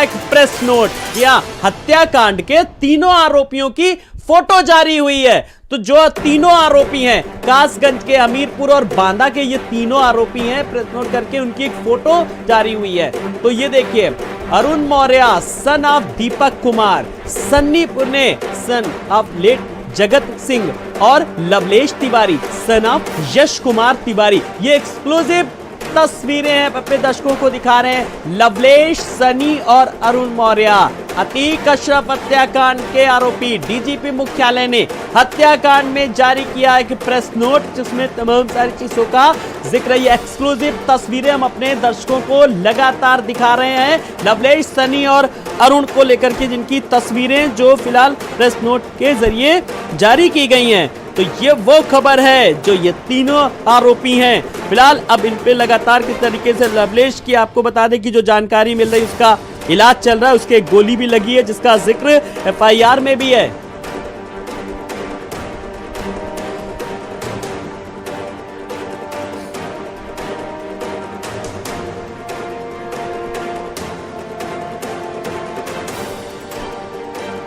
एक press note. या हत्याकांड के तीनों आरोपियों की फोटो जारी हुई है। तो जो तीनों आरोपी हैं, कासगंज के, हमीरपुर और बांदा के, ये तीनों आरोपी हैं, प्रेस नोट करके उनकी एक फोटो जारी हुई है। तो ये देखिए, Arun Maurya son of Deepak Kumar, Sunny Pune son of late Jagat Singh और लवलेश तिवारी सन ऑफ यश कुमार तिवारी। ये एक्सक्लूसिव तस्वीरें हैं, अपने दर्शकों को दिखा रहे हैं। लवलेश, सनी और अरुण मौर्य अतीक अशरफ हत्याकांड के आरोपी। डीजीपी मुख्यालय ने हत्याकांड में जारी किया एक प्रेस नोट जिसमें तमाम सारी चीजों का जिक्र। ये एक्सक्लूसिव तस्वीरें हम अपने दर्शकों को लगातार दिखा रहे हैं, लवलेश, सनी और अरुण को लेकर के, जिनकी तस्वीरें जो फिलहाल प्रेस नोट के जरिए जारी की गई हैं। तो ये वो खबर है जो ये तीनों आरोपी हैं। फिलहाल अब इन पे लगातार किस तरीके से लवलेश की आपको बता दें कि जो जानकारी मिल रही है, उसका इलाज चल रहा है, उसके एक गोली भी लगी है जिसका जिक्र एफआईआर में भी है।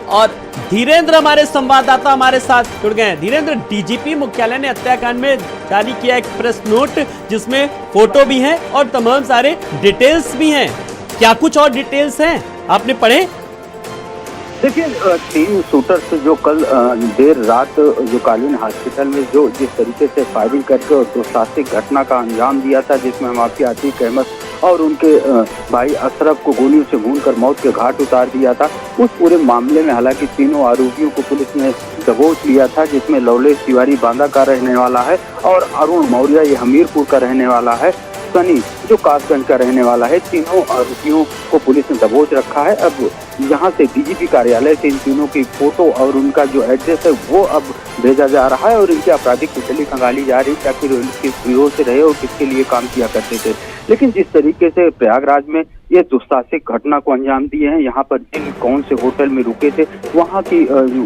और धीरेन्द्र हमारे संवाददाता हमारे साथ जुड़ गए हैं। धीरेन्द्र, डीजीपी मुख्यालय ने हत्याकांड में जारी किया एक प्रेस नोट जिसमें फोटो भी है और तमाम सारे डिटेल्स भी हैं। क्या कुछ और डिटेल्स हैं, आपने पढ़े? देखिए, 3 शूटर्स जो कल देर रात जो कालीन हॉस्पिटल में जो जिस तरीके से फायरिंग करके और दुस्साहसिक घटना का अंजाम दिया था, जिसमें माफिया अतीक अहमद और उनके भाई अशरफ को गोलियों से भूनकर मौत के घाट उतार दिया था, उस पूरे मामले में हालांकि तीनों आरोपियों को पुलिस ने दबोच लिया था, जिसमें लवलेश तिवारी बांदा का रहने वाला है और अरुण मौर्य ये हमीरपुर का रहने वाला है, सनी जो कासगंज का रहने वाला है। तीनों आरोपियों को पुलिस ने दबोच रखा है। अब यहाँ से डीजीपी कार्यालय से इन तीनों की फोटो और उनका जो एड्रेस है वो अब भेजा जा रहा है और इनकी आपराधिक कुशली खंगाली जा रही है ताकि किस गिरोह से रहे और किसके लिए काम किया करते थे। लेकिन जिस तरीके से प्रयागराज में ये दुस्साहसिक घटना को अंजाम दिए हैं, यहाँ पर जिन कौन से होटल में रुके थे, वहाँ की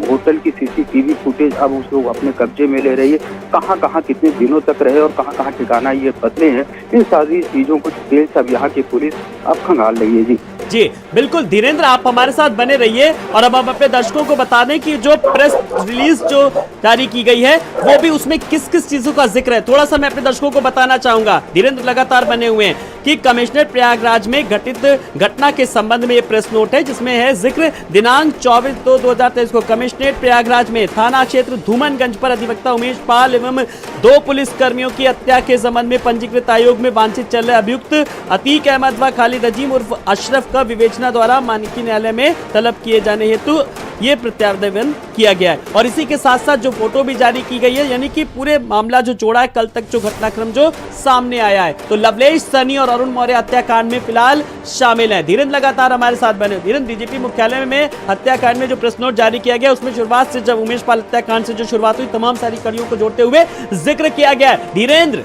होटल की सीसीटीवी फुटेज अब उस लोग अपने कब्जे में ले रही है। कहाँ कहाँ कितने दिनों तक रहे और कहाँ कहाँ ठिकाना ये बदले हैं, इन सारी चीजों को डिटेल्स अब यहाँ की पुलिस अब खंगाल रही है। जी बिल्कुल धीरेन्द्र, आप हमारे साथ बने रहिए और अब हम अपने दर्शकों को बता दें कि जो प्रेस रिलीज जो जारी की गई है वो भी उसमें किस किस चीजों का जिक्र है, थोड़ा सा मैं अपने दर्शकों को बताना चाहूंगा। धीरेन्द्र लगातार बने हुए हैं कि कमिश्नर प्रयागराज में घटित घटना के संबंध में ये प्रेस नोट है जिसमें है जिक्र दिनांक 24/2/2023 को कमिश्नरेट प्रयागराज में थाना क्षेत्र धूमनगंज पर अधिवक्ता उमेश पाल एवं 2 पुलिस कर्मियों की हत्या के संबंध में पंजीकृत आयोग में वांछित चल रहे अभियुक्त अतीक अहमद व खालिद अजीम उर्फ अशरफ का विवेचना द्वारा माननीय न्यायालय में तलब किए जाने हेतु ये प्रत्यावर्तन किया गया है। और इसी के साथ साथ जो फोटो भी जारी की गई है, यानी कि पूरे मामला जो जोड़ा है कल तक जो घटनाक्रम जो सामने आया है। तो लवलेश, सनी और अरुण मौर्य हत्याकांड में फिलहाल शामिल है। धीरेन्द्र लगातार हमारे साथ बने। धीरेन्द्र, डीजीपी मुख्यालय में हत्याकांड में जो प्रेस नोट जारी किया गया उसमें शुरुआत से जब उमेश पाल हत्याकांड से जो शुरुआत हुई तमाम सारी कड़ियों को जोड़ते हुए जिक्र किया गया है। धीरेन्द्र,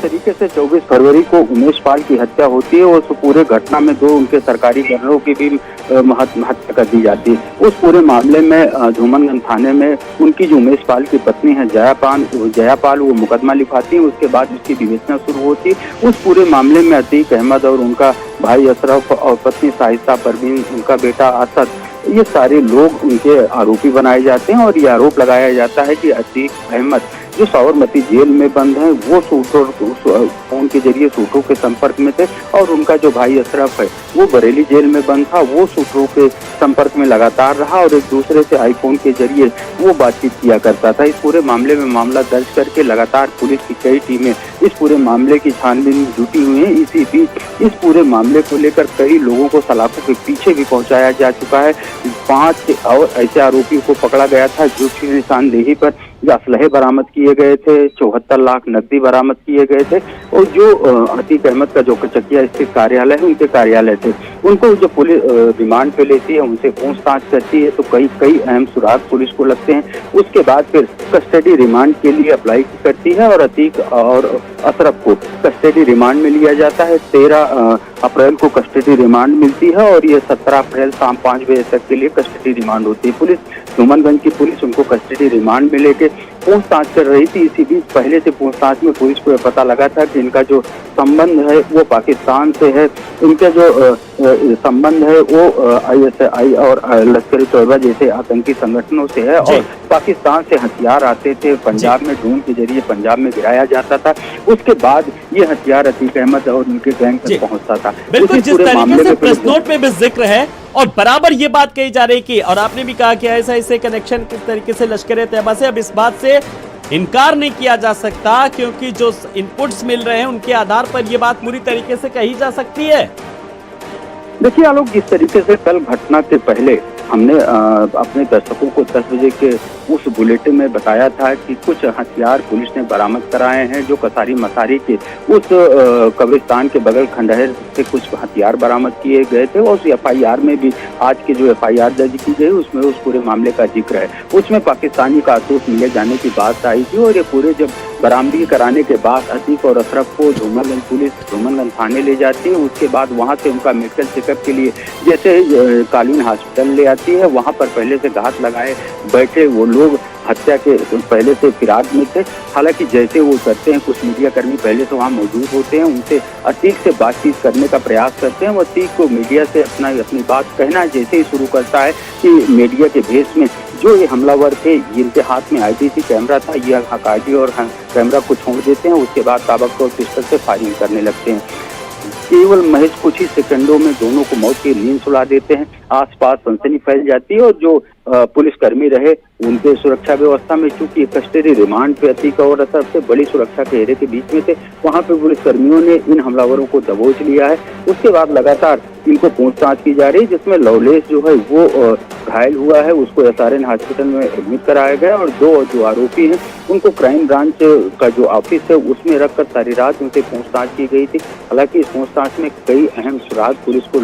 तरीके से 24 फरवरी को उमेश पाल की हत्या होती है और उस पूरे घटना में 2 उनके सरकारी जनरलों की भी हत्या कर दी जाती है। उस पूरे मामले में धूमनगंज थाने में उनकी जो उमेश पाल की पत्नी है जयापाल वो मुकदमा लिखाती है। उसके बाद उसकी विवेचना शुरू होती है। उस पूरे मामले में अतीक अहमद और उनका भाई अशरफ और पत्नी शाइस्ता परवीन, उनका बेटा असद, ये सारे लोग उनके आरोपी बनाए जाते हैं और ये आरोप लगाया जाता है कि अतीक अहमद जो साबरमती जेल में बंद है वो फोन के जरिए सूत्रों के संपर्क में थे और उनका जो भाई अशरफ है वो बरेली जेल में बंद था, वो सूत्रों के संपर्क में लगातार रहा और एक दूसरे से आईफोन के जरिए वो बातचीत किया करता था। इस पूरे मामले में मामला दर्ज करके लगातार पुलिस की कई टीमें इस पूरे मामले की छानबीन में जुटी हुई हैं। इसी बीच इस पूरे मामले को लेकर कई लोगों को सलाखों के पीछे भी पहुंचाया जा चुका है। 5 और ऐसे आरोपियों को पकड़ा गया था झूठी निशानदेही पर असलहे बरामद किए गए थे, 74 लाख नकदी बरामद किए गए थे और जो अतीक अहमद का जो कचकिया स्थित कार्यालय है उनके कार्यालय थे, उनको जो पुलिस रिमांड पे लेती है, उनसे पूछताछ करती है तो कई अहम सुराग पुलिस को लगते हैं। उसके बाद फिर कस्टडी रिमांड के लिए अप्लाई करती है और अतीक और अशरफ को कस्टडी रिमांड में लिया जाता है। 13 अप्रैल को कस्टडी रिमांड मिलती है और ये 17 अप्रैल शाम 5 बजे तक के लिए कस्टडी रिमांड होती है। पुलिस धूमनगंज की पुलिस उनको कस्टडी रिमांड में लेके पूछताछ कर रही थी। इसी बीच पहले से पूछताछ में पुलिस को पता लगा था कि इनका जो संबंध है वो पाकिस्तान से है। इनका जो संबंध है वो ISI और लश्कर तोयबा जैसे आतंकी संगठनों से है और पाकिस्तान से हथियार आते थे, पंजाब में ड्रोन के जरिए पंजाब में गिराया जाता था। उसके बाद ये हथियार अतीक अहमद और उनके गैंग तक पहुंचता था। बिल्कुल, जिस तरीके से प्रेस नोट में भी जिक्र है और बराबर ये बात कही जा रही कि, और आपने भी कहा कि ऐसा इससे कनेक्शन किस तरीके से लश्कर तैयबा से, अब इस बात से इनकार नहीं किया जा सकता क्योंकि जो इनपुट्स मिल रहे हैं उनके आधार पर यह बात पूरी तरीके से कही जा सकती है। देखिए आलोक, जिस तरीके से कल घटना से पहले हमने अपने दर्शकों को 10 बजे के उस बुलेटिन में बताया था कि कुछ हथियार पुलिस ने बरामद कराए हैं, जो कसारी मसारी के उस कब्रिस्तान के बगल खंडहर से कुछ हथियार बरामद किए गए थे। और उस FIR में भी आज की जो FIR दर्ज की गई उसमें उस पूरे मामले का जिक्र है। उसमें पाकिस्तानी कारतूस मिले जाने की बात आई थी और ये पूरे जब बरामदगी कराने के बाद अतीक और अशरफ को झूमरगंज पुलिस झूमरगंज थाने ले जाती है। उसके बाद वहाँ से उनका मेडिकल चेकअप के लिए जैसे कालीन हॉस्पिटल ले आती है, वहाँ पर पहले से घात लगाए बैठे वो लोग हत्या के पहले से फिराक में थे। हालांकि जैसे वो करते हैं, कुछ मीडिया कर्मी पहले से वहाँ मौजूद होते हैं, उनसे अतीक से बातचीत करने का प्रयास करते हैं। वो अतीक को मीडिया से अपनी बात कहना जैसे ही शुरू करता है कि मीडिया के भेष में जो ये हमलावर थे, जिनके हाथ में IDC कैमरा था, ये हकाटी और कैमरा को छोड़ देते हैं। उसके बाद ताबड़तोड़ पिस्टल से फायरिंग करने लगते हैं। केवल महज कुछ ही सेकंडों में दोनों को मौत की नींद सुला देते हैं। आसपास सनसनी फैल जाती है और जो पुलिसकर्मी रहे उनके सुरक्षा व्यवस्था में, चूंकि कस्टडी रिमांड पे अतीक और अशरफ से बड़ी सुरक्षा के घेरे के बीच में थे, वहां पे पुलिसकर्मियों ने इन हमलावरों को दबोच लिया है। उसके बाद लगातार इनको पूछताछ की जा रही है, जिसमें लवलेश जो है वो घायल हुआ है, उसको SRN हॉस्पिटल में एडमिट कराया गया और दो जो आरोपी हैं उनको क्राइम ब्रांच का जो ऑफिस है उसमें रखकर सारी रात उनसे पूछताछ की गई थी। हालांकि इस पूछताछ में कई अहम सुराग पुलिस को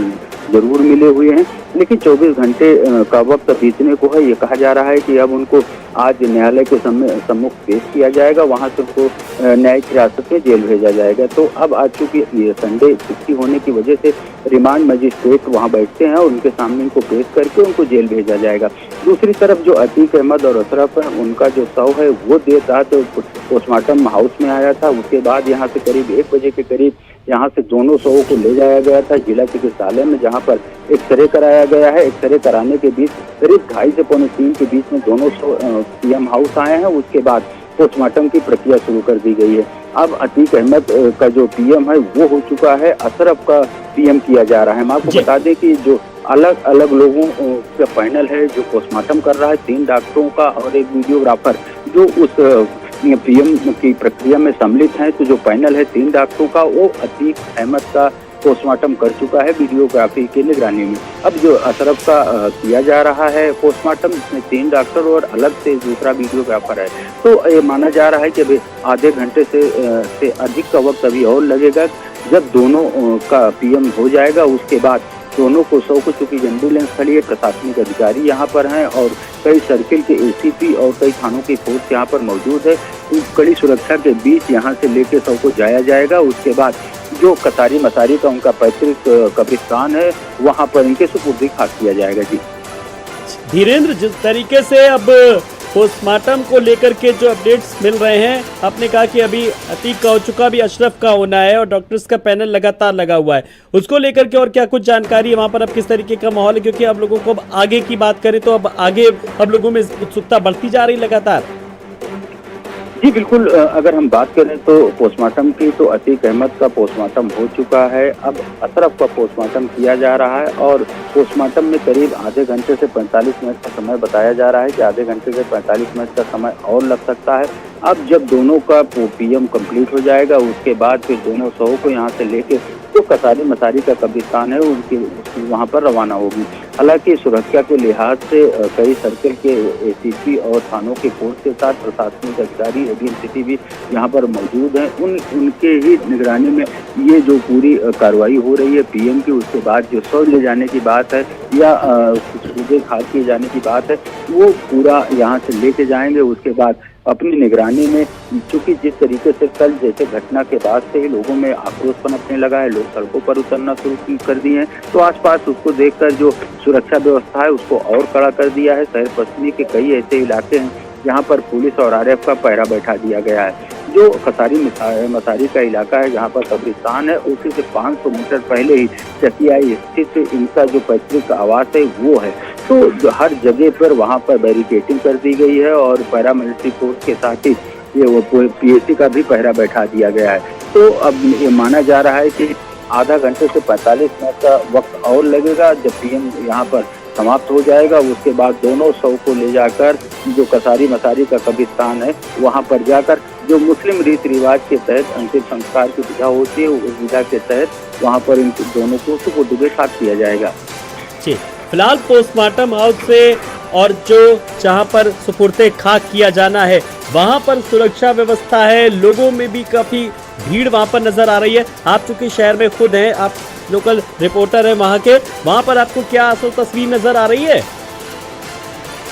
जरूर मिले हुए हैं, लेकिन 24 घंटे का वक्त बीतने को है। ये कहा जा रहा है कि अब उनको आज न्यायालय के सम्मुख पेश किया जाएगा, वहां से उनको न्यायिक हिरासत में जेल भेजा जाएगा। तो अब आज चूंकि संडे छुट्टी होने की वजह से रिमांड मजिस्ट्रेट वहां बैठते हैं और उनके सामने इनको पेश करके उनको जेल भेजा जाएगा। दूसरी तरफ जो अतीक अहमद और अशरफ है, उनका जो शव है वो देर रात पोस्टमार्टम हाउस में आया था। उसके बाद यहाँ से करीब 1 बजे के करीब यहाँ से दोनों शवों को ले जाया गया था जिला चिकित्सालय में, जहाँ पर एक्सरे कराया गया है। एक्सरे कराने के बीच करीब 2:30 से 2:45 के बीच में दोनों PM हाउस आए हैं। उसके बाद पोस्टमार्टम की प्रक्रिया शुरू कर दी गई है। अब अतीक अहमद का जो PM है वो हो चुका है, अशरफ का PM किया जा रहा है। मैं आपको बता दें कि जो अलग अलग लोगों का पैनल है जो पोस्टमार्टम कर रहा है, 3 डॉक्टरों का और एक वीडियोग्राफर जो उस PM की प्रक्रिया में सम्मिलित हैं। तो जो पैनल है 3 डॉक्टरों का, वो अतीक अहमद का पोस्टमार्टम कर चुका है वीडियोग्राफी की निगरानी में। अब जो अशरफ का किया जा रहा है पोस्टमार्टम, जिसमें 3 डॉक्टर और अलग से दूसरा वीडियोग्राफर है। तो ये माना जा रहा है कि अभी आधे घंटे से अधिक का वक्त अभी और लगेगा। जब दोनों का PM हो जाएगा उसके बाद दोनों को चूंकि एम्बुलेंस खड़ी है, प्रशासनिक अधिकारी यहाँ पर हैं और कई सर्किल के ACP और कई थानों की फोर्स यहाँ पर मौजूद है। तो कड़ी सुरक्षा के बीच यहाँ से लेके शव को जाया जाएगा। उसके बाद जो कसारी मसारी का उनका पैतृक कब्रिस्तान है वहाँ पर इनके सुपुर्द खाक किया जाएगा। जी धीरेन्द्र, जिस तरीके से अब पोस्टमार्टम को लेकर के जो अपडेट्स मिल रहे हैं, आपने कहा कि अभी अतीक का हो चुका, अभी अशरफ का होना है और डॉक्टर्स का पैनल लगातार लगा हुआ है, उसको लेकर के और क्या कुछ जानकारी है वहाँ पर? अब किस तरीके का माहौल है? क्योंकि अब लोगों को अब आगे की बात करें तो अब आगे अब लोगों में उत्सुकता बढ़ती जा रही लगातार। जी बिल्कुल, अगर हम बात करें तो पोस्टमार्टम की, तो अतीक अहमद का पोस्टमार्टम हो चुका है। अब अशरफ का पोस्टमार्टम किया जा रहा है और पोस्टमार्टम में करीब आधे घंटे से 45 मिनट का समय बताया जा रहा है कि आधे घंटे से 45 मिनट का समय और लग सकता है। अब जब दोनों का PM कंप्लीट हो जाएगा उसके बाद फिर दोनों शवों को यहाँ से लेके जो कसारी मसारी का कब्रिस्तान है उनकी वहाँ पर रवाना होगी। हालांकि सुरक्षा के लिहाज से कई सर्किल के ACP और थानों के फोर्स के साथ प्रशासनिक अधिकारी ADM सिटी भी यहाँ पर मौजूद हैं। उनके ही निगरानी में ये जो पूरी कार्रवाई हो रही है PM की। उसके बाद जो शव ले जाने की बात है या सूबे खाद किए जाने की बात है, वो पूरा यहाँ से लेके जाएंगे। उसके बाद अपनी निगरानी में, चूंकि जिस तरीके से कल जैसे घटना के बाद से ही लोगों में आक्रोश पनपने लगा है, लोग सड़कों पर उतरना शुरू कर दिए हैं, तो आसपास उसको देखकर जो सुरक्षा व्यवस्था है उसको और कड़ा कर दिया है। शहर पश्चिमी के कई ऐसे इलाके हैं यहाँ पर पुलिस और आरएफ का पहरा बैठा दिया गया है। जो खसारी मसारी का इलाका है जहाँ पर कब्रिस्तान है, उसी से 500 मीटर पहले ही चकिया स्थित इनका जो पैतृक आवास है वो है। तो हर जगह पर वहाँ पर बैरिकेडिंग कर दी गई है और पैरामिलिट्री फोर्स के साथ ही ये वो पीएसी का भी पहरा बैठा दिया गया है। तो अब ये माना जा रहा है कि आधा घंटे से 45 मिनट का वक्त और लगेगा। जब पीएम यहाँ पर समाप्त हो जाएगा उसके बाद दोनों शव को ले जाकर जो कसारी मसारी का कब्रिस्तान है वहाँ पर जाकर जो मुस्लिम रीति रिवाज के तहत अंतिम संस्कार की विधा होती है उस विधा के तहत वहाँ पर इन दोनों को सुपुर्द साथ किया जाएगा। जी, फिलहाल पोस्टमार्टम हाउस से और जो जहां पर सुपुर्दे खाक किया जाना है वहां पर सुरक्षा व्यवस्था है, लोगों में भी काफी भीड़ वहां पर नजर आ रही है। आप चूंकि शहर में खुद हैं, आप लोकल रिपोर्टर हैं वहां के, वहां पर आपको क्या असल तस्वीर नजर आ रही है?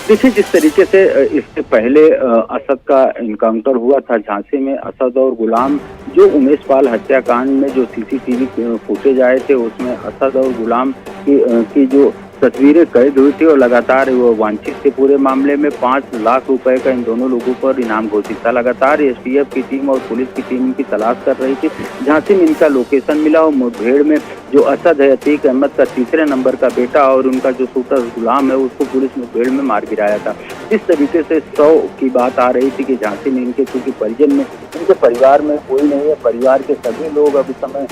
देखिए, जिस तरीके से इससे पहले असद का इनकाउंटर हुआ था झांसी में, असद और गुलाम, जो उमेश पाल हत्याकांड में जो सीसीटीवी फुटेज आए थे उसमें असद और गुलाम की जो तस्वीरें कैद हुई थी और लगातार वो वांछित थे पूरे मामले में। 5 लाख रुपए का इन दोनों लोगों पर इनाम घोषित था। लगातार एसटीएफ की टीम और पुलिस की टीम इनकी तलाश कर रही थी। झांसी में इनका लोकेशन मिला और मुठभेड़ में जो असद है, अतीक अहमद का तीसरे नंबर का बेटा और उनका जो शूटर गुलाम है, उसको पुलिस मुठभेड़ में मार गिराया था। इस तरीके से 100 की बात आ रही थी कि झांसी में इनके क्योंकि परिजन में, इनके परिवार में कोई नहीं है, परिवार के सभी लोग अब इस समय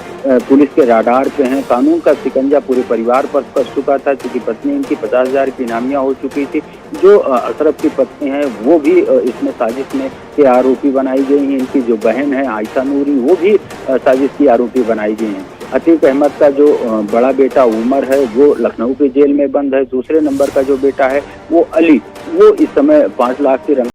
पुलिस के राडार पे हैं। कानून का शिकंजा पूरे परिवार पर फंस चुका था क्योंकि पत्नी इनकी 50,000 की इनामियां हो चुकी थी। जो अशरफ की पत्नी है वो भी इसमें साजिश में के आरोपी बनाई गई हैं। इनकी जो बहन है आयशा नूरी, वो भी साजिश की आरोपी बनाई गई हैं। अतीक अहमद का जो बड़ा बेटा उमर है वो लखनऊ के जेल में बंद है। दूसरे नंबर का जो बेटा है वो अली, वो इस समय 5 लाख की